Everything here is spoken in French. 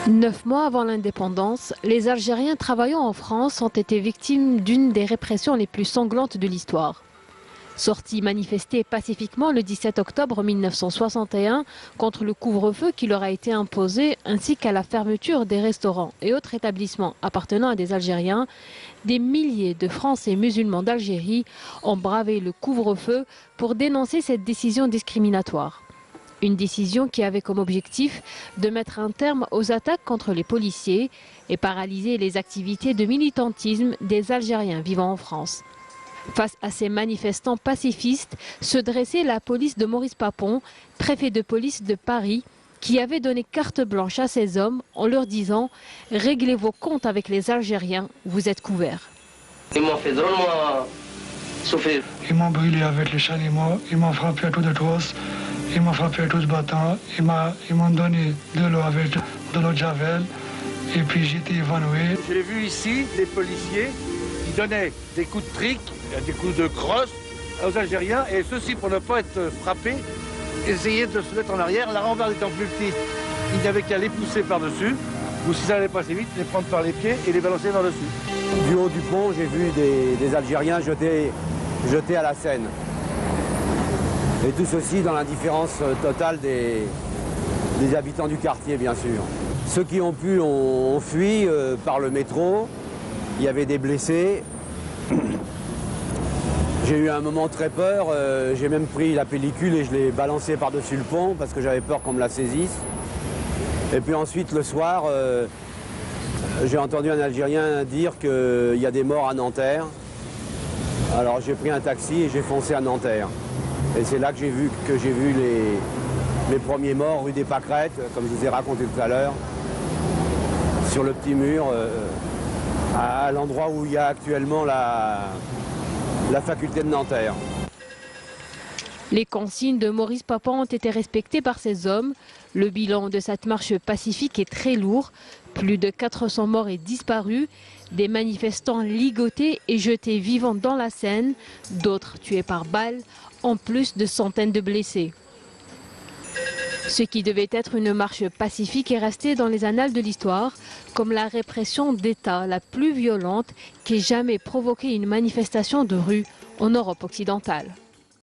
9 mois avant l'indépendance, les Algériens travaillant en France ont été victimes d'une des répressions les plus sanglantes de l'histoire. Sortis manifester pacifiquement le 17 octobre 1961 contre le couvre-feu qui leur a été imposé ainsi qu'à la fermeture des restaurants et autres établissements appartenant à des Algériens, des milliers de Français musulmans d'Algérie ont bravé le couvre-feu pour dénoncer cette décision discriminatoire. Une décision qui avait comme objectif de mettre un terme aux attaques contre les policiers et paralyser les activités de militantisme des Algériens vivant en France. Face à ces manifestants pacifistes, se dressait la police de Maurice Papon, préfet de police de Paris, qui avait donné carte blanche à ces hommes en leur disant « Réglez vos comptes avec les Algériens, vous êtes couverts ». Ils m'ont fait drôlement souffrir. Ils m'ont brûlé avec les chalumeaux, ils m'ont frappé à coups de trousse, ils m'ont frappé à coups de bâton, ils m'ont donné de l'eau avec de l'eau de javel et puis j'étais évanoui. J'ai vu ici des policiers qui donnaient des coups de trique, des coups de crosse aux Algériens et ceux-ci, pour ne pas être frappés, essayaient de se mettre en arrière, la rambarde étant plus petite, il n'y avait qu'à les pousser par-dessus, ou si ça allait passer vite, les prendre par les pieds et les balancer par-dessus. Du haut du pont, j'ai vu des Algériens jetés à la Seine. Et tout ceci dans l'indifférence totale des habitants du quartier, bien sûr. Ceux qui ont pu ont fui par le métro. Il y avait des blessés. J'ai eu un moment très peur. J'ai même pris la pellicule et je l'ai balancée par-dessus le pont parce que j'avais peur qu'on me la saisisse. Et puis ensuite, le soir, j'ai entendu un Algérien dire qu'il y a des morts à Nanterre. Alors j'ai pris un taxi et j'ai foncé à Nanterre. Et c'est là que j'ai vu les premiers morts rue des Pâquerettes, comme je vous ai raconté tout à l'heure, sur le petit mur, à l'endroit où il y a actuellement la faculté de Nanterre. Les consignes de Maurice Papon ont été respectées par ces hommes. Le bilan de cette marche pacifique est très lourd. Plus de 400 morts et disparus, des manifestants ligotés et jetés vivants dans la Seine, d'autres tués par balles, en plus de centaines de blessés. Ce qui devait être une marche pacifique est resté dans les annales de l'histoire comme la répression d'État la plus violente qu'ait jamais provoqué une manifestation de rue en Europe occidentale.